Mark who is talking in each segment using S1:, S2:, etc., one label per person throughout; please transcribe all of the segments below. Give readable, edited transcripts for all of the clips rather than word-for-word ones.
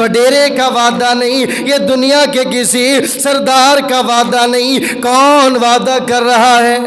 S1: وڈیرے کا وعدہ نہیں، یہ دنیا کے کسی سردار کا وعدہ نہیں۔ کون وعدہ کر رہا ہے؟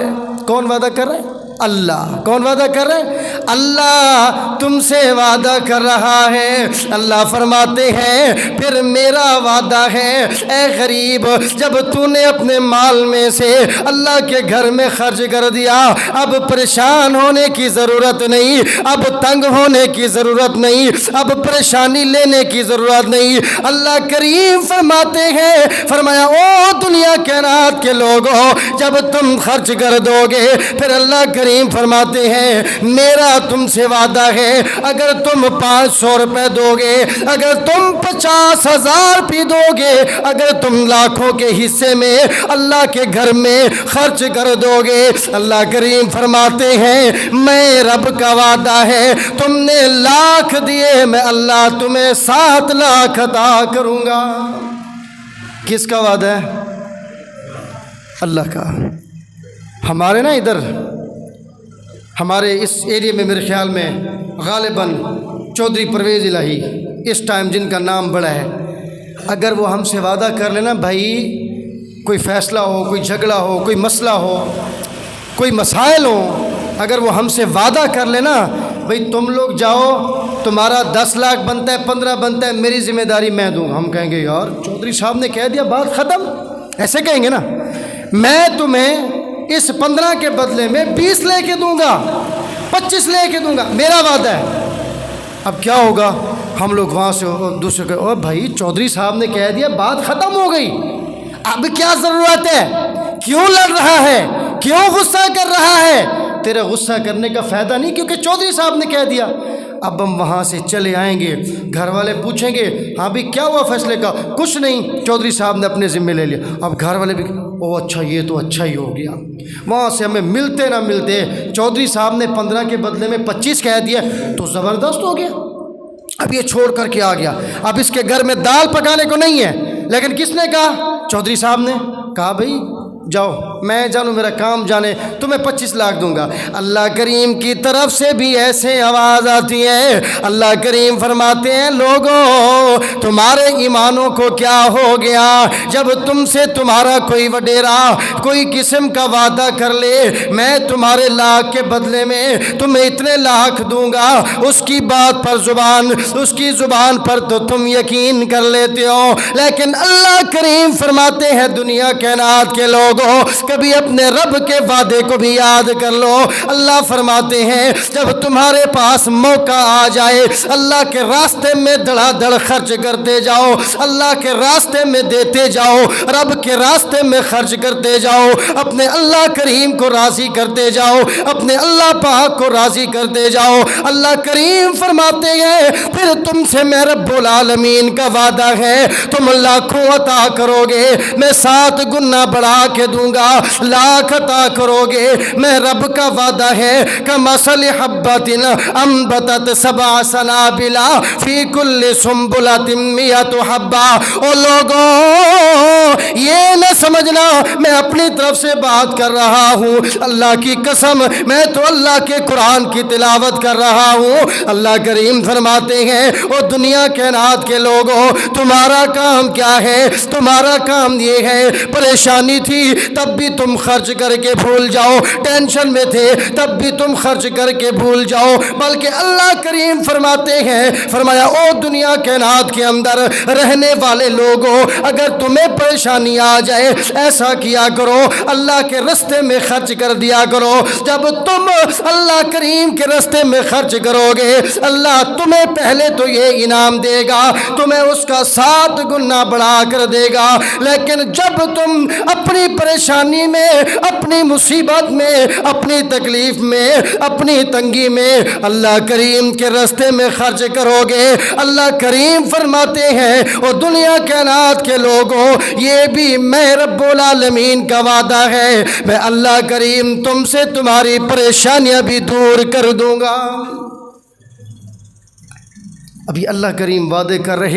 S1: کون وعدہ کر رہا ہے؟ اللہ۔ کون وعدہ کر رہے ہیں؟ اللہ تم سے وعدہ کر رہا ہے۔ اللہ فرماتے ہیں پھر میرا وعدہ ہے اے غریب، جب تو نے اپنے مال میں سے اللہ کے گھر میں خرچ کر دیا، اب پریشان ہونے کی ضرورت نہیں، اب تنگ ہونے کی ضرورت نہیں، اب پریشانی لینے کی ضرورت نہیں۔ اللہ کریم فرماتے ہیں، فرمایا او دنیا کائنات کے لوگوں، جب تم خرچ کر دو گے پھر اللہ کریم فرماتے ہیں میرا تم سے وعدہ ہے، اگر تم 500 روپے دو گے، اگر تم 50,000 بھی دو گے، اگر تم لاکھوں کے حصے میں اللہ کے گھر میں خرچ کر دو گے، اللہ کریم فرماتے ہیں میں رب کا وعدہ ہے، تم نے 1,00,000 دیے میں اللہ تمہیں 7 لاکھ عطا کروں گا۔ کس کا وعدہ ہے؟ اللہ کا۔ ہمارے نا ادھر ہمارے اس ایریا میں میرے خیال میں غالباً چودھری پرویز الہی اس ٹائم جن کا نام بڑا ہے، اگر وہ ہم سے وعدہ کر لینا بھائی کوئی فیصلہ ہو، کوئی جھگڑا ہو، کوئی مسئلہ ہو، کوئی مسائل ہو، اگر وہ ہم سے وعدہ کر لینا بھائی تم لوگ جاؤ، تمہارا 10 لاکھ بنتا ہے، 15 بنتا ہے، میری ذمہ داری میں دوں گا، ہم کہیں گے یار چودھری صاحب نے کہہ دیا بات ختم، ایسے کہیں گے نا، میں تمہیں اس 15 کے بدلے میں 20 لے کے دوں گا، 25 لے کے دوں گا، میرا وعدہ ہے۔ اب کیا ہوگا؟ ہم لوگ وہاں سے دوسرے کو او بھائی چودھری صاحب نے کہہ دیا بات ختم ہو گئی، اب کیا ضرورت ہے؟ کیوں لڑ رہا ہے؟ کیوں غصہ کر رہا ہے؟ تیرے غصہ کرنے کا فائدہ نہیں، کیونکہ چودھری صاحب نے کہہ دیا۔ اب ہم وہاں سے چلے آئیں گے، گھر والے پوچھیں گے ہاں بھی کیا ہوا فیصلے کا؟ کچھ نہیں، چودھری صاحب نے اپنے ذمہ لے لیا۔ اب گھر والے بھی او اچھا یہ تو اچھا ہی ہو گیا۔ وہاں سے ہمیں ملتے نہ ملتے چودھری صاحب نے 15 کے بدلے میں 25 کہہ دیا تو زبردست ہو گیا، اب یہ چھوڑ کر کے آ گیا، اب اس کے گھر میں دال پکانے کو نہیں ہے، لیکن کس نے کہا؟ چودھری صاحب نے کہا بھائی جاؤ، میں جانوں میرا کام جانے، تمہیں 25 لاکھ دوں گا۔ اللہ کریم کی طرف سے بھی ایسے آواز آتی ہے، اللہ کریم فرماتے ہیں لوگوں تمہارے ایمانوں کو کیا ہو گیا؟ جب تم سے تمہارا کوئی وڈیرا کوئی قسم کا وعدہ کر لے میں تمہارے لاکھ کے بدلے میں تمہیں اتنے لاکھ دوں گا، اس کی بات پر اس کی زبان پر تو تم یقین کر لیتے ہو، لیکن اللہ کریم فرماتے ہیں دنیا کائنات کے لوگ کبھی اپنے رب کے وعدے کو بھی یاد کر لو۔ اللہ فرماتے ہیں جب تمہارے پاس موقع آ جائے اللہ کے راستے میں دھڑا دھڑ خرچ کرتے جاؤ، اللہ کے راستے میں دیتے جاؤ، رب کے راستے میں خرچ کرتے جاؤ، اپنے اللہ کریم کو راضی کرتے جاؤ، اپنے اللہ پاک کو راضی کرتے جاؤ۔ اللہ کریم فرماتے ہیں پھر تم سے میں رب العالمین کا وعدہ ہے تم لاکھوں عطا کرو گے میں 7 گنا بڑھا کے دوں گا، لاکھ عطا کرو گے میں رب کا وعدہ ہے کمثل حبۃ انبتت 7 سنابل فی کل سنبلۃ 100 حبہ۔ او لوگوں یہ نہ سمجھنا میں اپنی طرف سے بات کر رہا ہوں، اللہ کی قسم میں تو اللہ کے قرآن کی تلاوت کر رہا ہوں۔ اللہ کریم فرماتے ہیں او دنیا کائنات کے لوگوں تمہارا کام کیا ہے؟ تمہارا کام یہ ہے پریشانی تھی تب بھی تم خرچ کر کے بھول جاؤ، ٹینشن میں تھے تب بھی تم خرچ کر کے بھول جاؤ، بلکہ اللہ کریم فرماتے ہیں فرمایا او دنیا کائنات کے اندر رہنے والے لوگوں اگر تمہیں پریشانی آ جائے ایسا کیا کرو اللہ کے راستے میں خرچ کر دیا کرو، جب تم اللہ کریم کے راستے میں خرچ کرو گے اللہ تمہیں پہلے تو یہ انعام دے گا، تمہیں اس کا 7 گنا بڑھا کر دے گا، لیکن جب تم اپنی پریشانی میں اپنی مصیبت میں اپنی تکلیف میں اپنی تنگی میں اللہ کریم کے راستے میں خرچ کرو گے اللہ کریم فرماتے ہیں اور دنیا کائنات کے لوگوں یہ بھی میں رب العالمین کا وعدہ ہے میں اللہ کریم تم سے تمہاری پریشانیاں بھی دور کر دوں گا۔ ابھی اللہ کریم وعدے کر رہے